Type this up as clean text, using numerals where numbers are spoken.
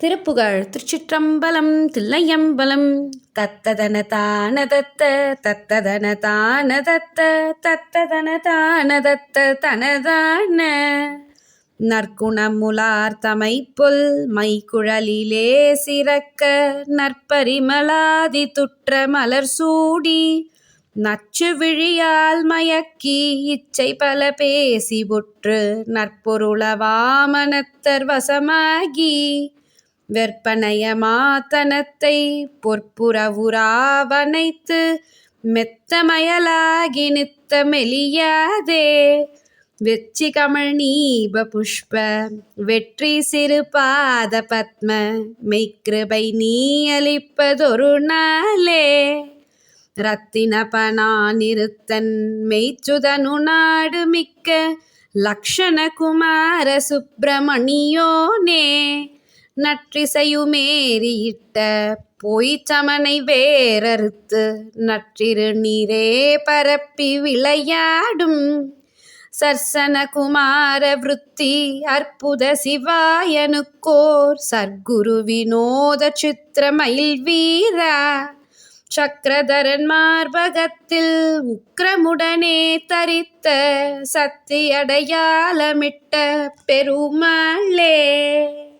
திருப்புகழ். திருச்சிற்றம்பலம். தில்லையம்பலம். தத்ததன தான தத்த தத்ததன தான தத்த தத்ததன தான தத்த தனதான நற்குணமுலார் தமைப்புல் மைக்குழலிலே சிறக்க நற்பரிமலாதி துற்ற மலர் சூடி நச்சு விழியால் மயக்கி இச்சை பல பேசி புற்று நற்பொருளவாமனத்தர் வசமாகி வெற்பனைய மாத்தனத்தை பொற்புறவுராவனைத்து மெத்தமயலாகி நித்த மெலியாதே வெச்சி கமல் நீப புஷ்ப வெற்றி சிறு பாத பத்ம மெய்க்கிருபை நீ அளிப்பதொரு நாளே ரத்தினபனானிருத்தன் மெய்ச்சுதனு நாடு மிக்க லக்ஷண குமார சுப்பிரமணியோனே நற்றிசையுமேறியிட்ட பொய்ச்சமனை வேறறுத்து நற்றிரு நீரே பரப்பி விளையாடும் சர்சன குமார விருத்தி அற்புத சிவாயனுக்கோர் சர்க்குரு வினோத சித்திரமயில் வீரா சக்கரதரன் மார்பகத்தில் உக்கிரமுடனே தரித்த சக்தி அடையாளமிட்ட பெருமாளே.